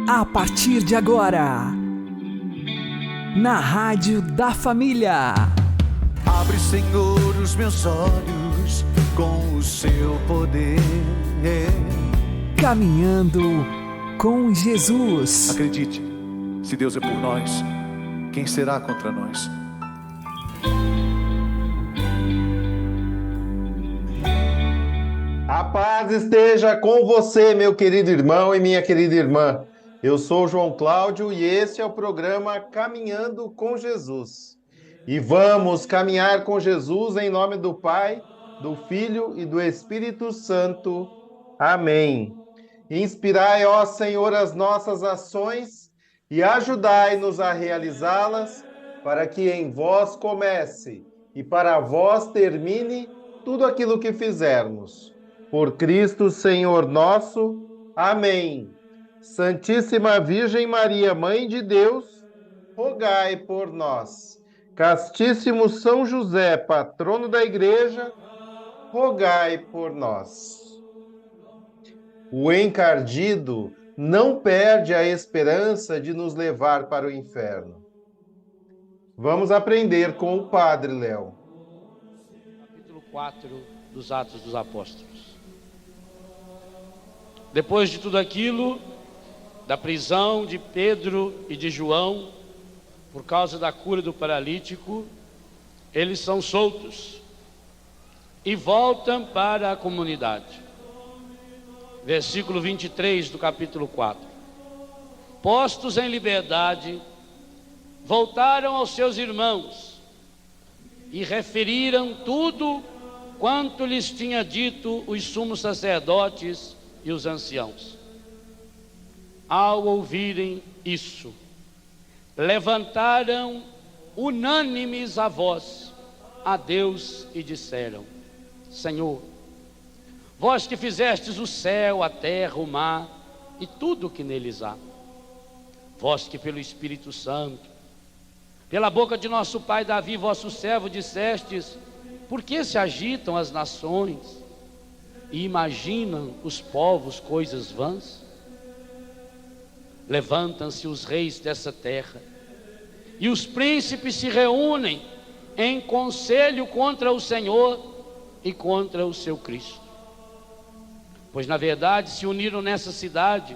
A partir de agora, na Rádio da Família. Abre, Senhor, os meus olhos com o seu poder. Caminhando com Jesus. Acredite, se Deus é por nós, quem será contra nós? A paz esteja com você, meu querido irmão e minha querida irmã. Eu sou João Cláudio e este é o programa Caminhando com Jesus. E vamos caminhar com Jesus em nome do Pai, do Filho e do Espírito Santo. Amém. Inspirai, ó Senhor, as nossas ações e ajudai-nos a realizá-las, para que em vós comece e para vós termine tudo aquilo que fizermos. Por Cristo, Senhor nosso. Amém. Santíssima Virgem Maria, Mãe de Deus, rogai por nós. Castíssimo São José, patrono da Igreja, rogai por nós. O encardido não perde a esperança de nos levar para o inferno. Vamos aprender com o Padre Léo. Capítulo 4 dos Atos dos Apóstolos. Depois de tudo aquilo, da prisão de Pedro e de João, por causa da cura do paralítico, eles são soltos e voltam para a comunidade. Versículo 23 do capítulo 4. Postos em liberdade, voltaram aos seus irmãos e referiram tudo quanto lhes tinha dito os sumos sacerdotes e os anciãos. Ao ouvirem isso, levantaram unânimes a voz a Deus e disseram: Senhor, vós que fizestes o céu, a terra, o mar e tudo o que neles há, vós que pelo Espírito Santo, pela boca de nosso pai Davi, vosso servo, dissestes: por que se agitam as nações e imaginam os povos coisas vãs? Levantam-se os reis dessa terra, e os príncipes se reúnem em conselho contra o Senhor e contra o seu Cristo. Pois na verdade se uniram nessa cidade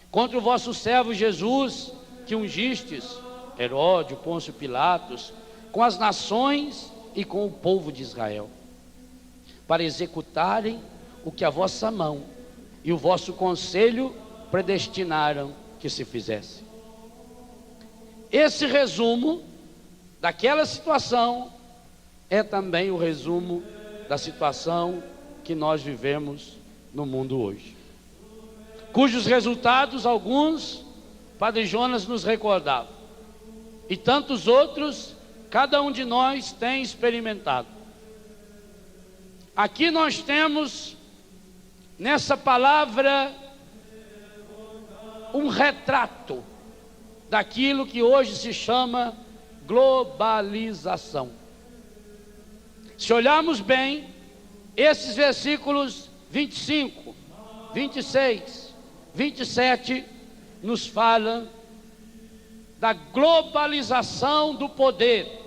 contra o vosso servo Jesus, que ungistes, Herodes, Pôncio Pilatos, com as nações e com o povo de Israel, para executarem o que a vossa mão e o vosso conselho predestinaram que se fizesse. Esse resumo daquela situação é também o resumo da situação que nós vivemos no mundo hoje, cujos resultados alguns Padre Jonas nos recordava, e tantos outros cada um de nós tem experimentado. Aqui nós temos nessa palavra um retrato daquilo que hoje se chama globalização. Se olharmos bem, esses versículos 25, 26, 27 nos falam da globalização do poder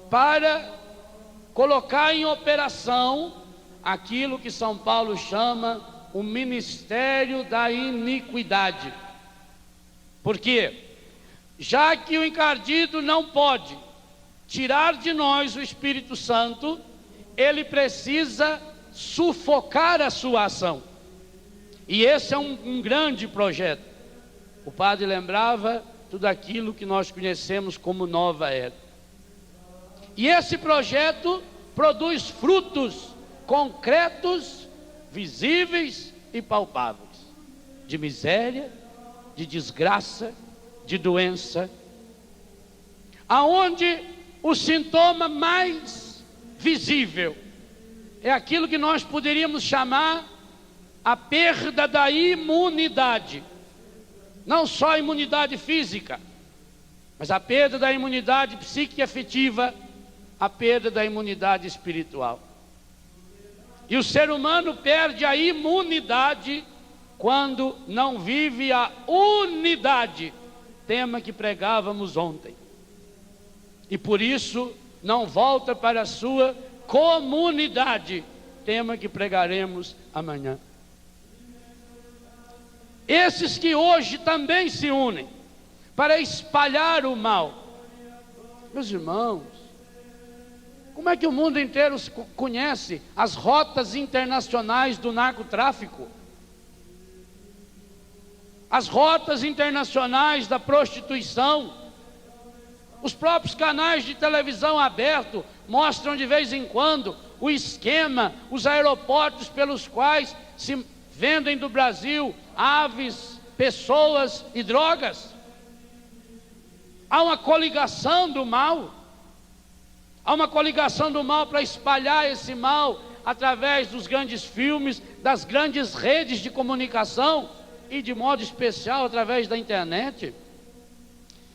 para colocar em operação aquilo que São Paulo chama o ministério da iniquidade. Por quê? Já que o encardido não pode tirar de nós o Espírito Santo, ele precisa sufocar a sua ação. E esse é um grande projeto. O padre lembrava tudo aquilo que nós conhecemos como nova era. E esse projeto produz frutos concretos, visíveis e palpáveis, de miséria, de desgraça, de doença, aonde o sintoma mais visível é aquilo que nós poderíamos chamar a perda da imunidade, não só a imunidade física, mas a perda da imunidade psíquica e afetiva, a perda da imunidade espiritual. E o ser humano perde a imunidade quando não vive a unidade, tema que pregávamos ontem, e por isso não volta para a sua comunidade, tema que pregaremos amanhã. Esses que hoje também se unem para espalhar o mal. Meus irmãos, como é que o mundo inteiro conhece as rotas internacionais do narcotráfico? As rotas internacionais da prostituição? Os próprios canais de televisão aberto mostram de vez em quando o esquema, os aeroportos pelos quais se vendem do Brasil aves, pessoas e drogas. Há uma coligação do mal. Há uma coligação do mal para espalhar esse mal através dos grandes filmes, das grandes redes de comunicação e de modo especial através da internet.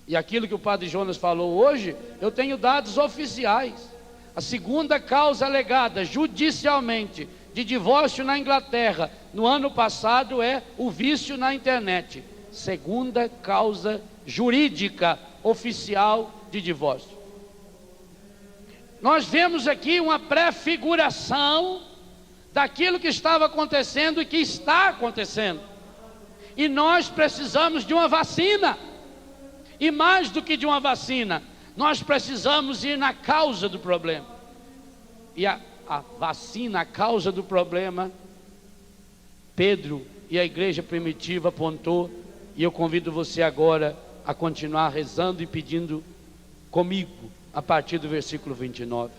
E aquilo que o padre Jonas falou hoje, eu tenho dados oficiais. A segunda causa alegada judicialmente de divórcio na Inglaterra no ano passado é o vício na internet. Segunda causa jurídica oficial de divórcio. Nós vemos aqui uma prefiguração daquilo que estava acontecendo e que está acontecendo. E nós precisamos de uma vacina. E mais do que de uma vacina, nós precisamos ir na causa do problema. E a vacina, a causa do problema, Pedro e a igreja primitiva apontou. E eu convido você agora a continuar rezando e pedindo comigo, a partir do versículo 29.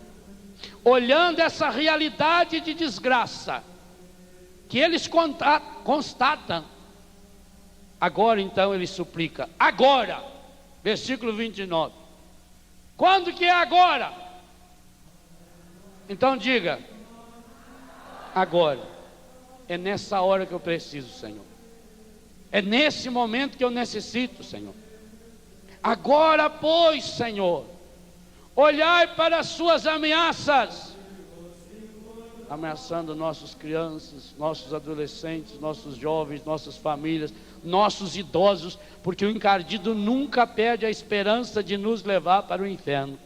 Olhando essa realidade de desgraça que eles constatam, agora então ele suplica, agora, versículo 29. Quando que é agora? Então diga, agora. É nessa hora que eu preciso, Senhor. É nesse momento que eu necessito, Senhor. Agora, pois, Senhor, olhai para as suas ameaças, ameaçando nossas crianças, nossos adolescentes, nossos jovens, nossas famílias, nossos idosos, porque o encardido nunca perde a esperança de nos levar para o inferno.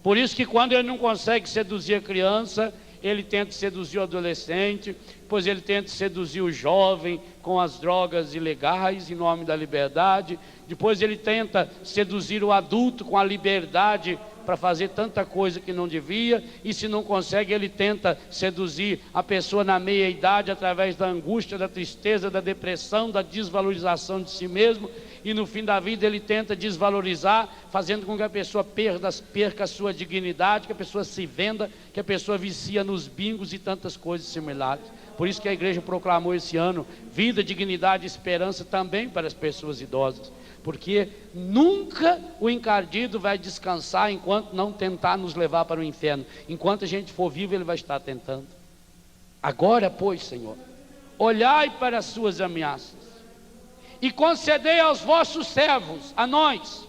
Por isso que quando ele não consegue seduzir a criança, ele tenta seduzir o adolescente, depois ele tenta seduzir o jovem com as drogas ilegais em nome da liberdade, depois ele tenta seduzir o adulto com a liberdade para fazer tanta coisa que não devia, e se não consegue, ele tenta seduzir a pessoa na meia-idade através da angústia, da tristeza, da depressão, da desvalorização de si mesmo, e no fim da vida ele tenta desvalorizar, fazendo com que a pessoa perca a sua dignidade, que a pessoa se venda, que a pessoa vicia nos bingos e tantas coisas similares. Por isso que a igreja proclamou esse ano vida, dignidade e esperança também para as pessoas idosas, porque nunca o encardido vai descansar enquanto não tentar nos levar para o inferno. Enquanto a gente for vivo, ele vai estar tentando. Agora, pois, Senhor, olhai para as suas ameaças e concedei aos vossos servos, a nós,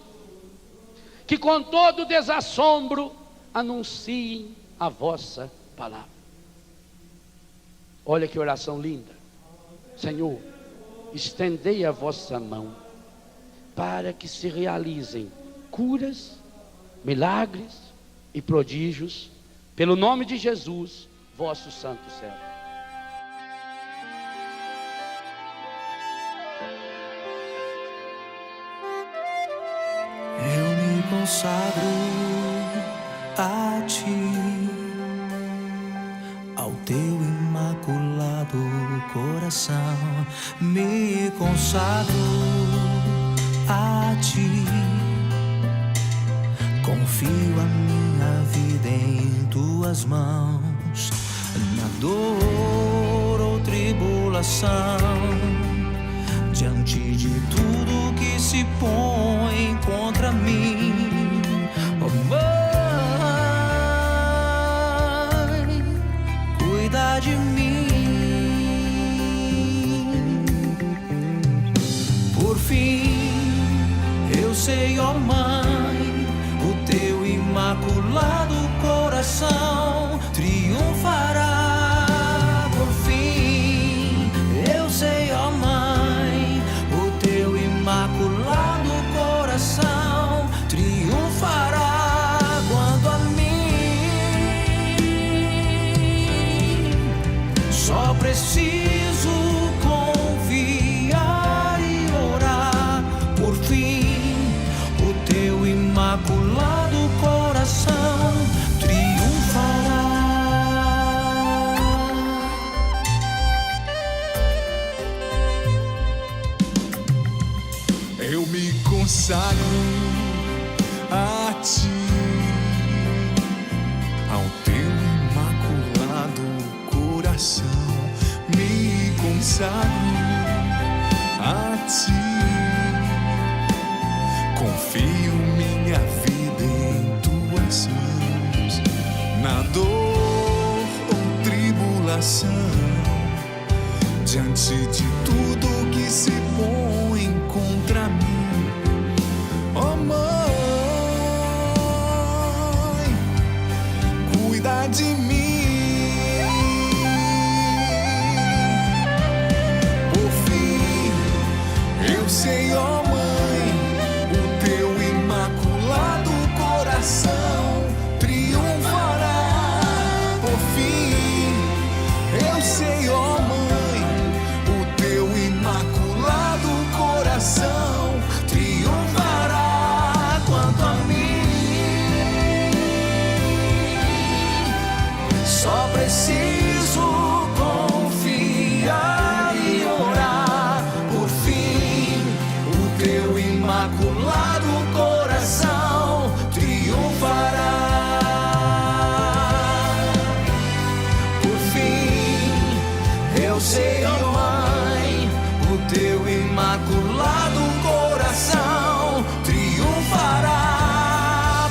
que com todo desassombro anunciem a vossa palavra. Olha que oração linda. Senhor, estendei a vossa mão para que se realizem curas, milagres e prodígios, pelo nome de Jesus, vosso santo servo. Eu me consagro a Ti, ao Teu imaculado coração. Me consagro a Ti, confio a minha vida em Tuas mãos. Na dor ou tribulação, diante de tudo que se põe contra mim, oh Mãe, cuida de mim. Por fim, eu sei, ó Mãe, o Teu imaculado coração triunfará. Por fim, consagro a ti, ao teu imaculado coração. Me consagro a ti, confio minha vida em tuas mãos. Na dor ou tribulação, diante de tudo que se põe contra mim, ó mãe, cuida de mim. Por fim, eu sei, ó mãe, o teu imaculado coração triunfará. Por fim, eu sei, ó mãe, o teu imaculado coração triunfará. Quanto a mim, só preciso confiar e orar. Por fim, o teu imaculado coração triunfará. Por fim, eu sei, ó mãe, o teu imaculado coração triunfará.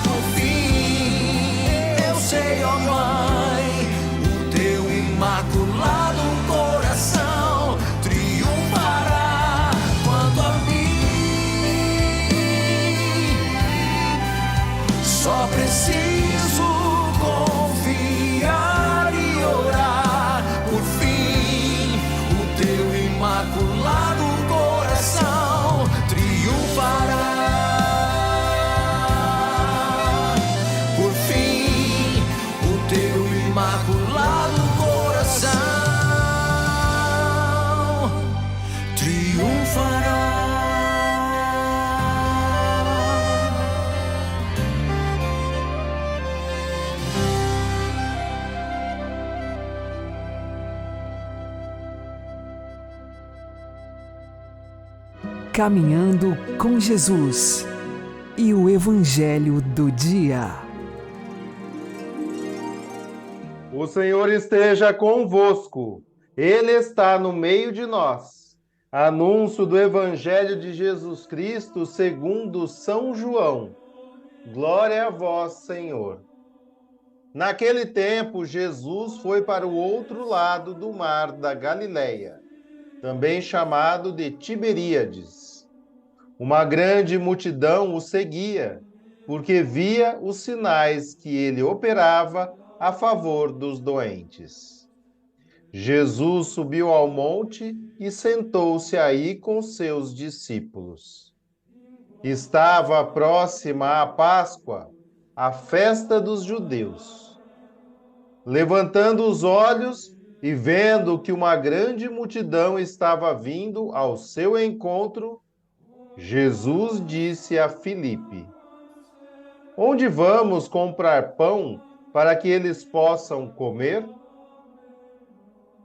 Por fim, eu sei, ó mãe, o teu imaculado coração triunfará. Quanto a mim, só preciso confiar e orar. Por fim, o teu imaculado coração triunfará. Por fim, o teu imaculado coração triunfará. Caminhando com Jesus e o Evangelho do Dia. O Senhor esteja convosco, Ele está no meio de nós. Anúncio do Evangelho de Jesus Cristo segundo São João. Glória a vós, Senhor. Naquele tempo, Jesus foi para o outro lado do mar da Galileia, também chamado de Tiberíades. Uma grande multidão o seguia, porque via os sinais que ele operava a favor dos doentes. Jesus subiu ao monte e sentou-se aí com seus discípulos. Estava próxima a Páscoa, a festa dos judeus. Levantando os olhos e vendo que uma grande multidão estava vindo ao seu encontro, Jesus disse a Filipe: Onde vamos comprar pão para que eles possam comer?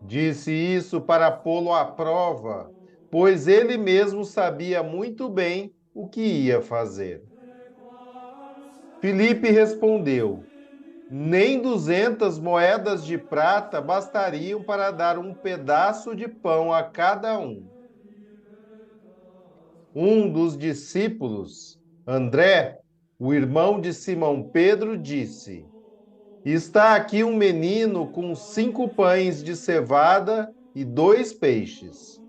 Disse isso para pô-lo à prova, pois ele mesmo sabia muito bem o que ia fazer. Filipe respondeu: Nem 200 moedas de prata bastariam para dar um pedaço de pão a cada um. Um dos discípulos, André, o irmão de Simão Pedro, disse: Está aqui um menino com 5 pães de cevada e 2 peixes.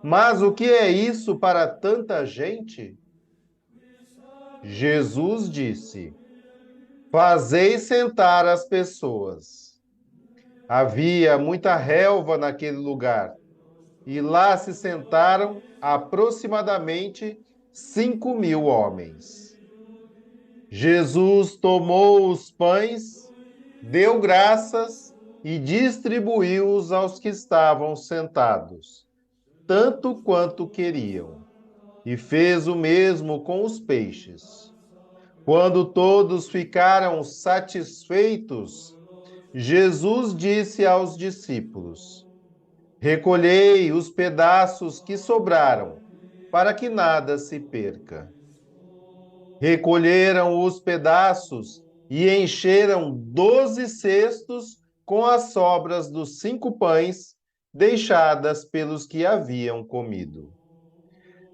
Mas o que é isso para tanta gente? Jesus disse: Fazei sentar as pessoas. Havia muita relva naquele lugar, e lá se sentaram aproximadamente 5.000 homens. Jesus tomou os pães, deu graças e distribuiu-os aos que estavam sentados, tanto quanto queriam, e fez o mesmo com os peixes. Quando todos ficaram satisfeitos, Jesus disse aos discípulos: Recolhei os pedaços que sobraram, para que nada se perca. Recolheram os pedaços e encheram 12 cestos com as sobras dos 5 pães deixadas pelos que haviam comido.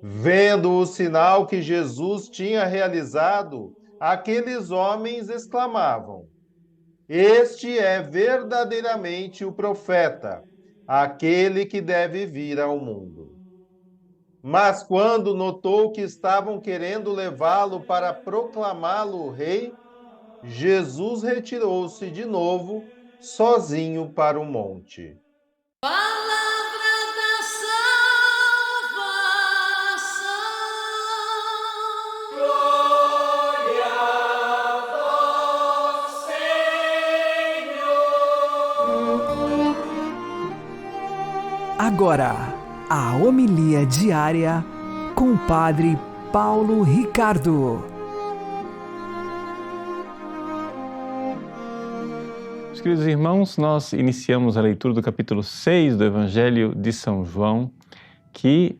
Vendo o sinal que Jesus tinha realizado, aqueles homens exclamavam: Este é verdadeiramente o profeta, aquele que deve vir ao mundo. Mas quando notou que estavam querendo levá-lo para proclamá-lo rei, Jesus retirou-se de novo, sozinho para o monte. Palavra da salvação. Glória a vós, Senhor. Agora, a homilia diária com o Padre Paulo Ricardo. Meus queridos irmãos, nós iniciamos a leitura do capítulo 6 do Evangelho de São João, que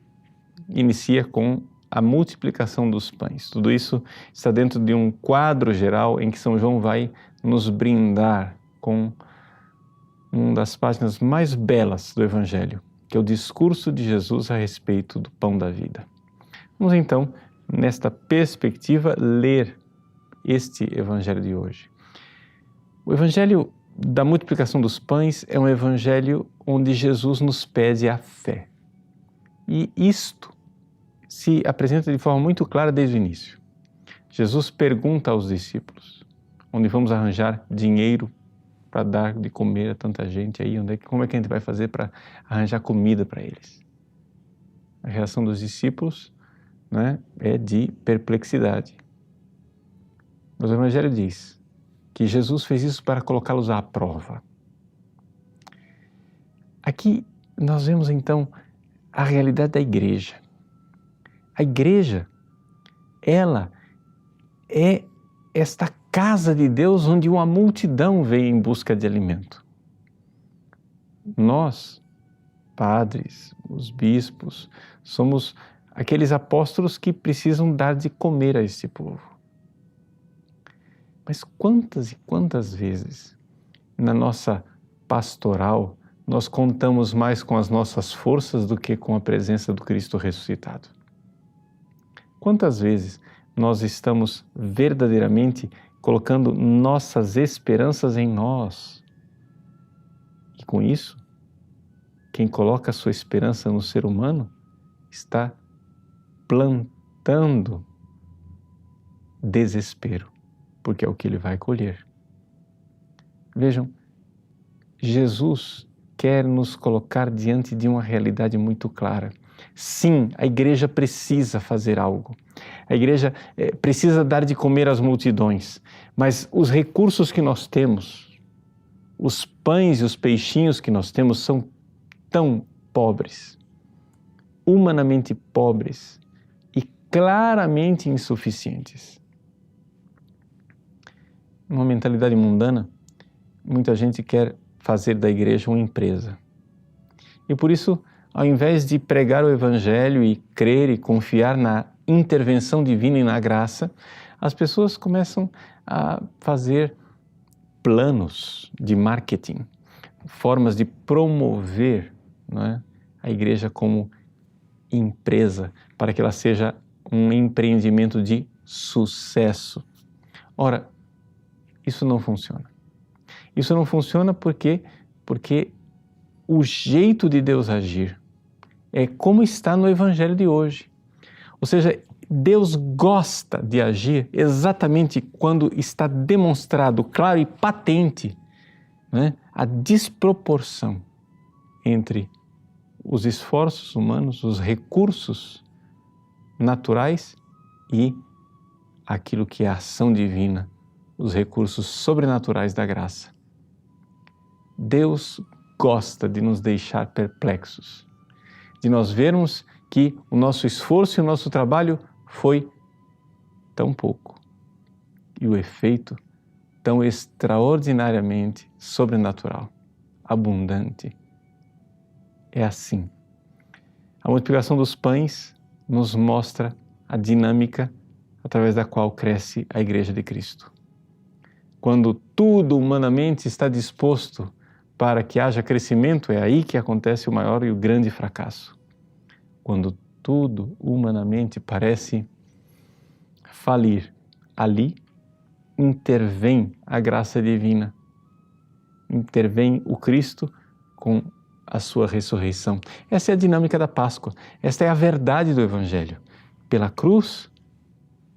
inicia com a multiplicação dos pães. Tudo isso está dentro de um quadro geral em que São João vai nos brindar com uma das páginas mais belas do Evangelho, que é o discurso de Jesus a respeito do pão da vida. Vamos então, nesta perspectiva, ler este Evangelho de hoje. O Evangelho da multiplicação dos pães é um Evangelho onde Jesus nos pede a fé. E isto se apresenta de forma muito clara desde o início. Jesus pergunta aos discípulos, onde vamos arranjar dinheiro para dar de comer a tanta gente aí, como é que a gente vai fazer para arranjar comida para eles? A reação dos discípulos, né, é de perplexidade. Mas o Evangelho diz que Jesus fez isso para colocá-los à prova. Aqui nós vemos então a realidade da igreja. A igreja, ela é esta casa de Deus onde uma multidão vem em busca de alimento. Nós, padres, os bispos, somos aqueles apóstolos que precisam dar de comer a este povo. Mas quantas e quantas vezes na nossa pastoral nós contamos mais com as nossas forças do que com a presença do Cristo ressuscitado? Quantas vezes nós estamos verdadeiramente colocando nossas esperanças em nós? E com isso, quem coloca a sua esperança no ser humano está plantando desespero, porque é o que ele vai colher. Vejam, Jesus quer nos colocar diante de uma realidade muito clara. Sim, a igreja precisa fazer algo. A igreja precisa dar de comer às multidões, mas os recursos que nós temos, os pães e os peixinhos que nós temos são tão pobres, humanamente pobres e claramente insuficientes. Numa mentalidade mundana, muita gente quer fazer da igreja uma empresa. E por isso, ao invés de pregar o Evangelho e crer e confiar na intervenção divina e na graça, as pessoas começam a fazer planos de marketing, formas de promover, não é, a igreja como empresa, para que ela seja um empreendimento de sucesso. Ora, isso não funciona. Isso não funciona porque o jeito de Deus agir é como está no Evangelho de hoje. Ou seja, Deus gosta de agir exatamente quando está demonstrado, claro e patente, né, a desproporção entre os esforços humanos, os recursos naturais e aquilo que é a ação divina, os recursos sobrenaturais da graça. Deus gosta de nos deixar perplexos, de nós vermos que o nosso esforço e o nosso trabalho foi tão pouco e o efeito tão extraordinariamente sobrenatural, abundante. É assim. A multiplicação dos pães nos mostra a dinâmica através da qual cresce a Igreja de Cristo. Quando tudo humanamente está disposto para que haja crescimento, é aí que acontece o maior e o grande fracasso. Quando tudo humanamente parece falir, ali intervém a graça divina, intervém o Cristo com a sua ressurreição. Essa é a dinâmica da Páscoa, esta é a verdade do Evangelho. Pela cruz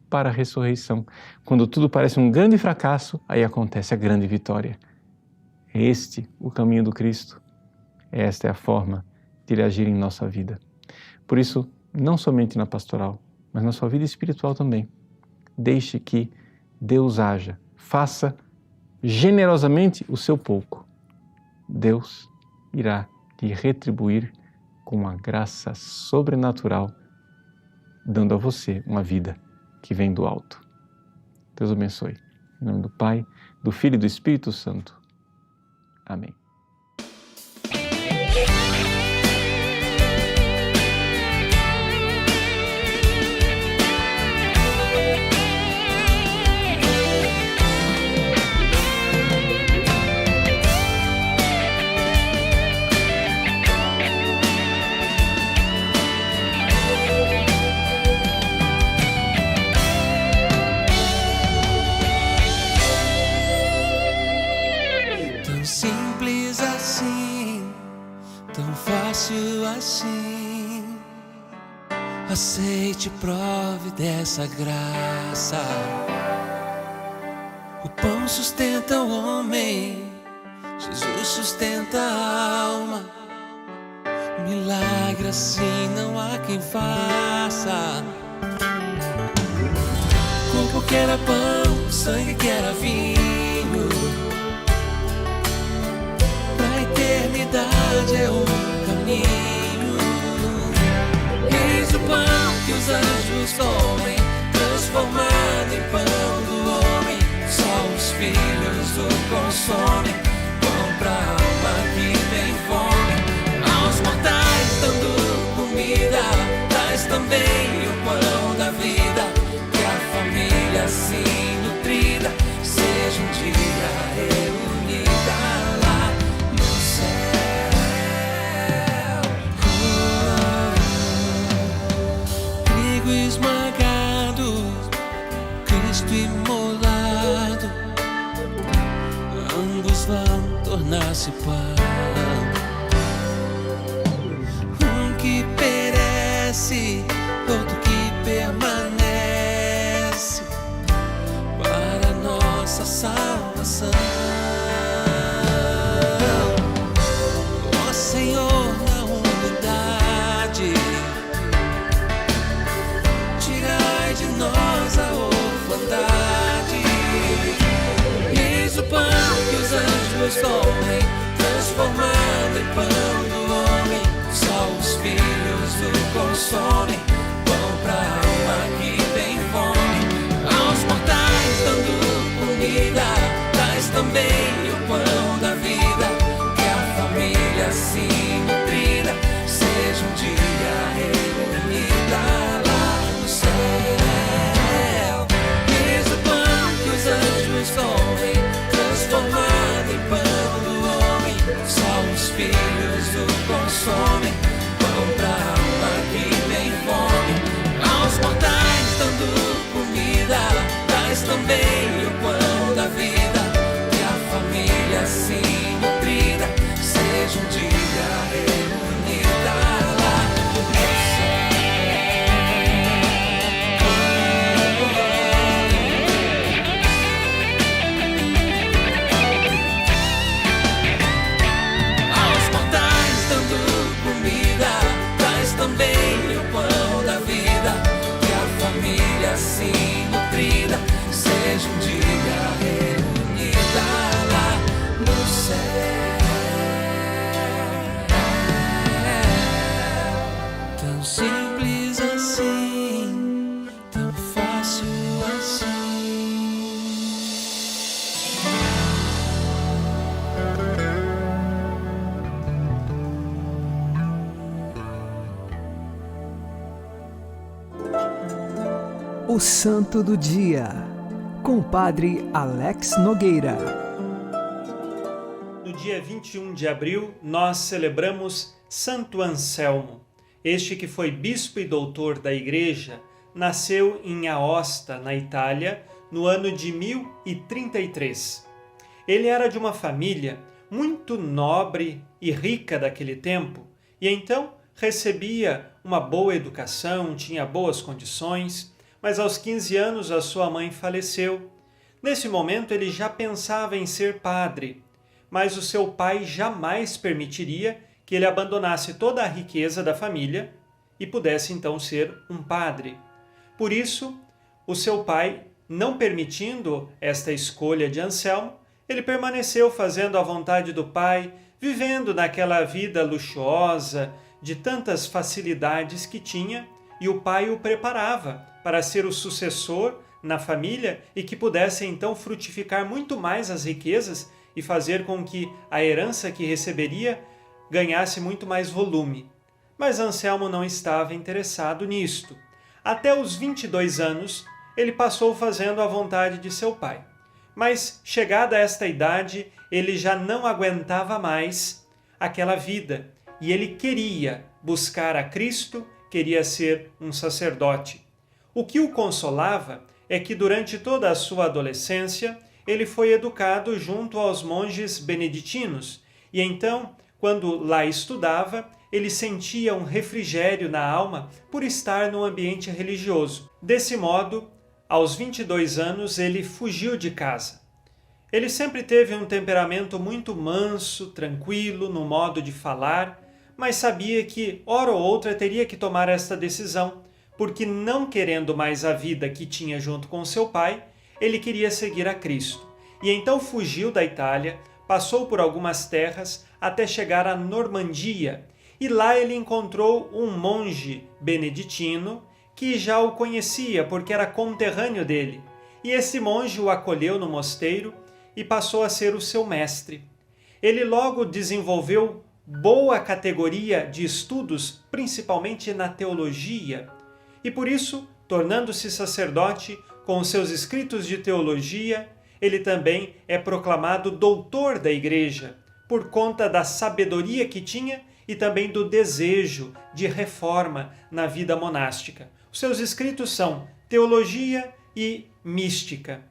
para a ressurreição. Quando tudo parece um grande fracasso, aí acontece a grande vitória. É este o caminho do Cristo. Esta é a forma de ele agir em nossa vida. Por isso, não somente na pastoral, mas na sua vida espiritual também. Deixe que Deus haja, faça generosamente o seu pouco. Deus irá lhe retribuir com uma graça sobrenatural, dando a você uma vida que vem do alto. Deus abençoe. Em nome do Pai, do Filho e do Espírito Santo. Amém. Simples assim, tão fácil assim. Aceite, prove dessa graça. O pão sustenta o homem, Jesus sustenta a alma. Milagre assim não há quem faça. Corpo que era pão, sangue que era vinho. Eternidade é o caminho. Eis o pão que os anjos comem, transformado em pão do homem. Só os filhos o consomem, pão pra alma que tem fome. Aos mortais dando comida, traz também o pão da vida. Que a família assim nutrida seja um dia reunida lá no céu. Trigo esmagado, Cristo imolado, ambos vão tornar-se pão. Um que perece, outro que permanece para nossa salvação. Ó Senhor, na unidade, tirai de nós a orfandade. Eis o pão que os anjos comem, transformado em pão do homem. Só os filhos o consomem, pão pra alma que tem fome. Aos mortais dando comida, traz também o pão da vida. Que a família assim nutrida seja um dia reunida lá no céu. Eis o pão que os anjos comem, transformado em pão do homem. Só os filhos o consomem, pão pra alma que tem fome. Aos mortais dando comida, traz também o pão da vida. Que a família assim nutrida seja um dia reunida lá no céu. Aos mortais dando comida, traz também o pão da vida. Que a família assim nutrida seja um dia reunida lá no céu. Tão simples assim, tão fácil assim. O Santo do Dia, com o Padre Alex Nogueira. No dia 21 de abril, nós celebramos Santo Anselmo. Este que foi bispo e doutor da Igreja, nasceu em Aosta, na Itália, no ano de 1033. Ele era de uma família muito nobre e rica daquele tempo, e então recebia uma boa educação, tinha boas condições, mas aos 15 anos a sua mãe faleceu. Nesse momento ele já pensava em ser padre, mas o seu pai jamais permitiria que ele abandonasse toda a riqueza da família e pudesse então ser um padre. Por isso, o seu pai, não permitindo esta escolha de Anselmo, ele permaneceu fazendo a vontade do pai, vivendo naquela vida luxuosa, de tantas facilidades que tinha, e o pai o preparava para ser o sucessor na família e que pudesse então frutificar muito mais as riquezas e fazer com que a herança que receberia ganhasse muito mais volume. Mas Anselmo não estava interessado nisto. Até os 22 anos, ele passou fazendo a vontade de seu pai. Mas, chegada a esta idade, ele já não aguentava mais aquela vida e ele queria buscar a Cristo, queria ser um sacerdote. O que o consolava é que durante toda a sua adolescência ele foi educado junto aos monges beneditinos e então, quando lá estudava, ele sentia um refrigério na alma por estar num ambiente religioso. Desse modo, aos 22 anos, ele fugiu de casa. Ele sempre teve um temperamento muito manso, tranquilo no modo de falar, mas sabia que, hora ou outra, teria que tomar esta decisão, porque não querendo mais a vida que tinha junto com seu pai, ele queria seguir a Cristo. E então fugiu da Itália, passou por algumas terras até chegar à Normandia, e lá ele encontrou um monge beneditino que já o conhecia porque era conterrâneo dele. E esse monge o acolheu no mosteiro e passou a ser o seu mestre. Ele logo desenvolveu boa categoria de estudos, principalmente na teologia, e por isso, tornando-se sacerdote com os seus escritos de teologia, ele também é proclamado doutor da Igreja, por conta da sabedoria que tinha e também do desejo de reforma na vida monástica. Os seus escritos são Teologia e Mística.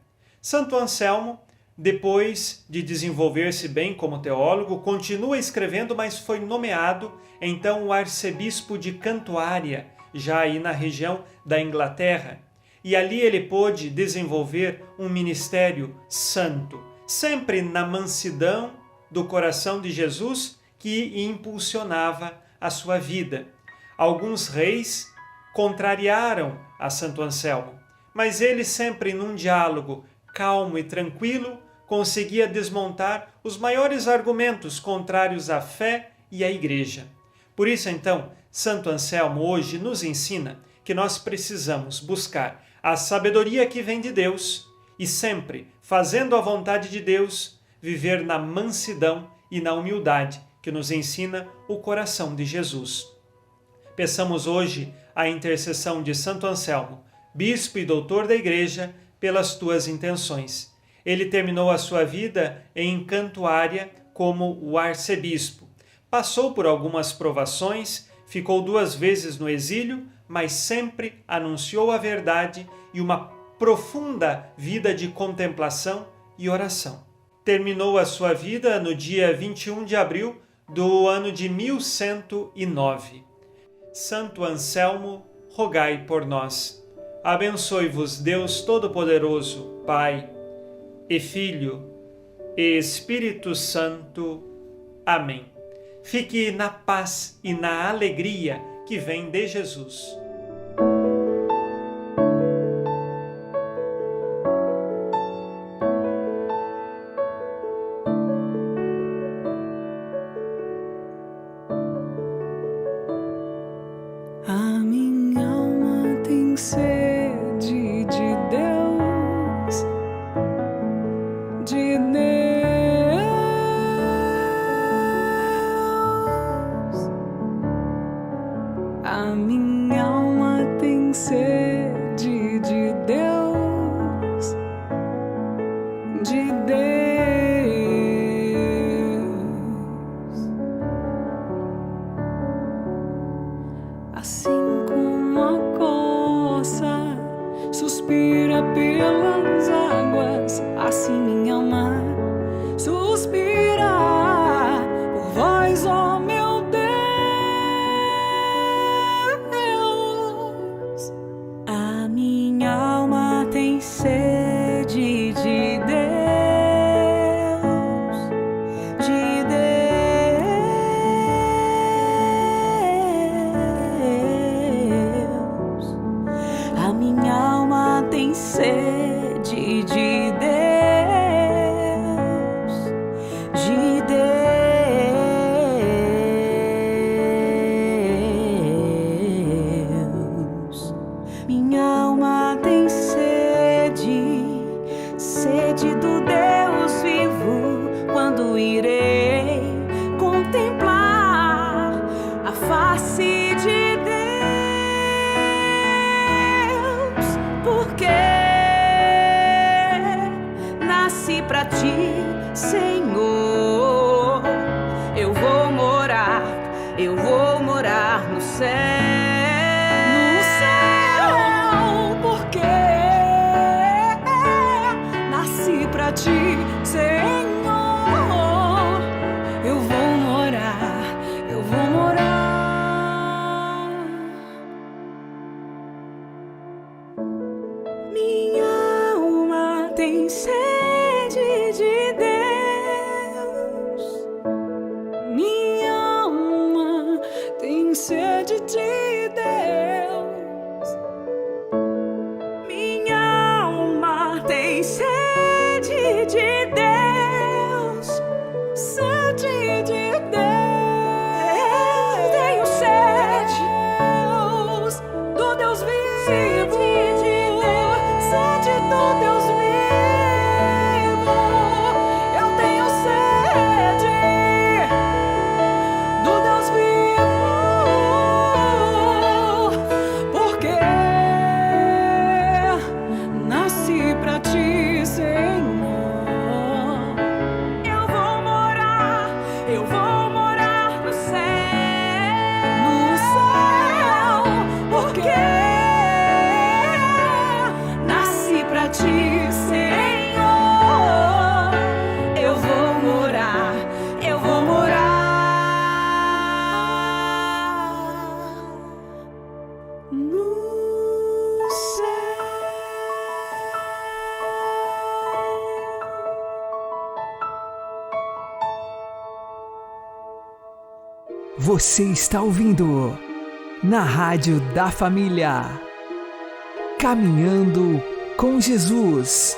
Santo Anselmo, depois de desenvolver-se bem como teólogo, continua escrevendo, mas foi nomeado então o arcebispo de Cantuária, já aí na região da Inglaterra. E ali ele pôde desenvolver um ministério santo, sempre na mansidão do coração de Jesus que impulsionava a sua vida. Alguns reis contrariaram a Santo Anselmo, mas ele sempre num diálogo calmo e tranquilo conseguia desmontar os maiores argumentos contrários à fé e à Igreja. Por isso, então, Santo Anselmo hoje nos ensina que nós precisamos buscar a sabedoria que vem de Deus e sempre, fazendo a vontade de Deus, viver na mansidão e na humildade que nos ensina o coração de Jesus. Peçamos hoje a intercessão de Santo Anselmo, bispo e doutor da Igreja, pelas tuas intenções. Ele terminou a sua vida em Cantuária como o arcebispo. Passou por algumas provações, ficou 2 vezes no exílio, mas sempre anunciou a verdade e uma profunda vida de contemplação e oração. Terminou a sua vida no dia 21 de abril do ano de 1109. Santo Anselmo, rogai por nós. Abençoe-vos Deus Todo-Poderoso, Pai e Filho e Espírito Santo. Amém. Fique na paz e na alegria que vem de Jesus. A minha alma tem sede de Deus, de Deus. A minha alma tem sede de suspira pelas águas, assim minha alma suspira por vós, ó meu Deus. A minha alma tem sede de Deus, de Deus. A minha alma tem sede de Deus, de Deus. Minha alma tem sede, sede do Deus vivo. Quando irei contemplar a face de Deus, porque nasci pra ti, Senhor. Eu vou morar no céu, porque nasci pra ti, Senhor. Eu vou morar. Minha alma tem sede de Deus. Minha alma tem sede de Deus. Minha alma tem sede de Deus. Sede de Deus. Tenho sede, Deus, do Deus vivo. Sede do Deus vivo. Eu tenho sede do Deus vivo, porque nasci pra ti, Senhor. Eu vou morar no céu, porque nasci pra ti, Senhor. Eu vou morar no céu. Você está ouvindo na Rádio da Família, Caminhando com Jesus.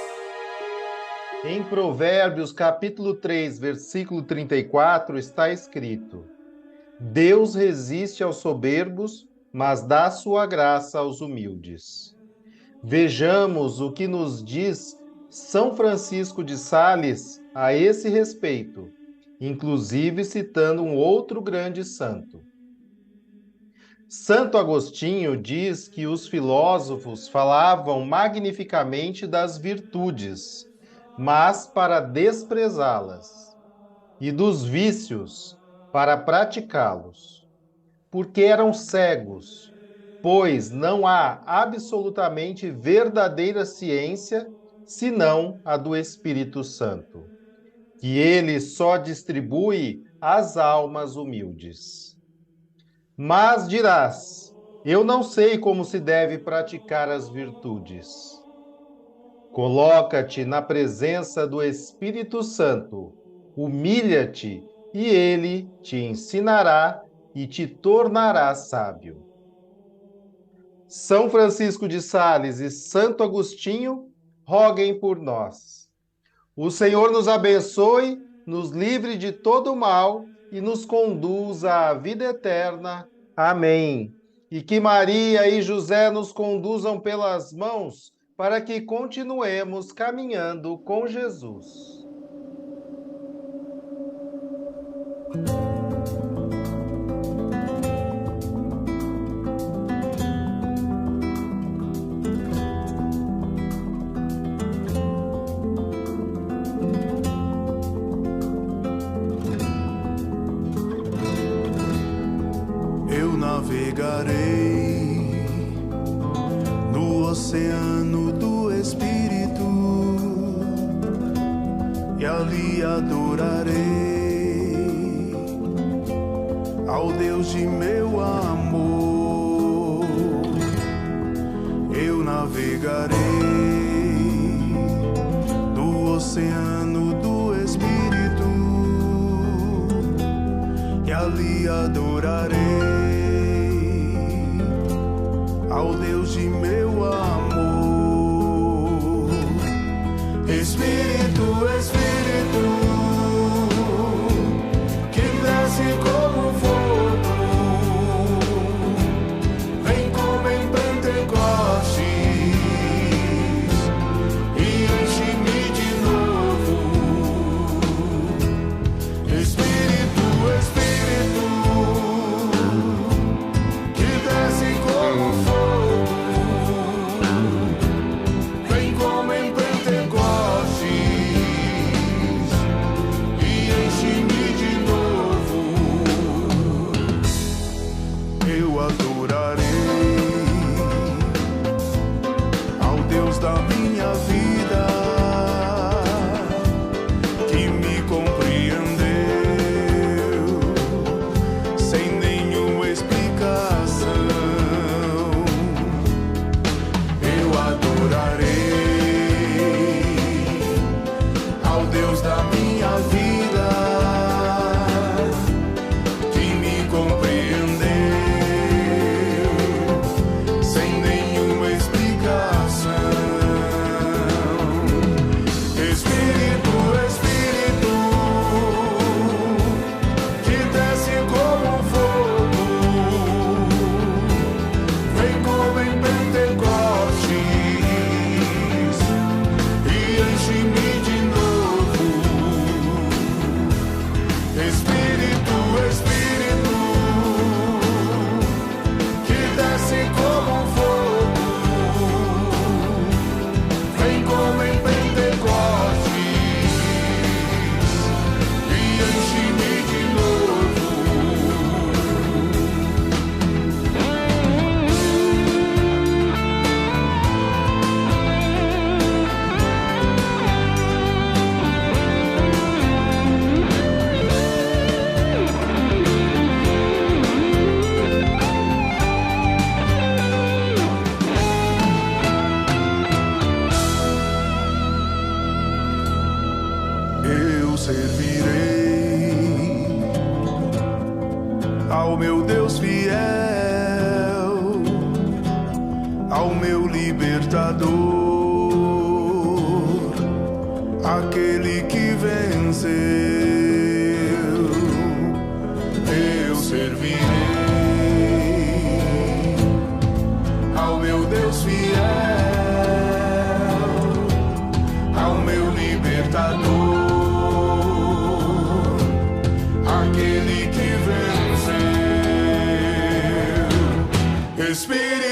Em Provérbios, capítulo 3, versículo 34, está escrito: Deus resiste aos soberbos, mas dá sua graça aos humildes. Vejamos o que nos diz São Francisco de Sales a esse respeito, inclusive citando um outro grande santo. Santo Agostinho diz que os filósofos falavam magnificamente das virtudes, mas para desprezá-las, e dos vícios, para praticá-los, porque eram cegos, pois não há absolutamente verdadeira ciência senão a do Espírito Santo, que ele só distribui às almas humildes. Mas dirás: eu não sei como se deve praticar as virtudes. Coloca-te na presença do Espírito Santo, humilha-te e ele te ensinará e te tornará sábio. São Francisco de Sales e Santo Agostinho, roguem por nós. O Senhor nos abençoe, nos livre de todo mal e nos conduza à vida eterna. Amém. E que Maria e José nos conduzam pelas mãos para que continuemos caminhando com Jesus. Navegarei no oceano do ali adorarei ao Deus de meu amor. Eu navegarei do oceano do Espírito e ali adorarei ao Deus de meu amor. Espírito, Espírito, que desce como fogo, vem como em Pentecostes e enche-me de novo. Espírito, Espírito, que desce como fogo, vem como em Pentecostes e enche-me de novo. Eu adorarei ao Deus da minha vida, que me compreendeu sem nenhuma explicação. Eu adorarei ao Deus da minha vida, que me compreendeu sem nenhuma explicação. Espírito, Espírito, que desce como fogo, vem como em Pentecostes e enche-me de novo. Espírito, Espírito, que desce como fogo, vem como em Pentecostes e enche-me de novo. Eu servirei ao meu Deus fiel, ao meu libertador, aquele que venceu. Eu servirei ao meu Deus fiel, ao meu libertador, aquele que venceu. Espírito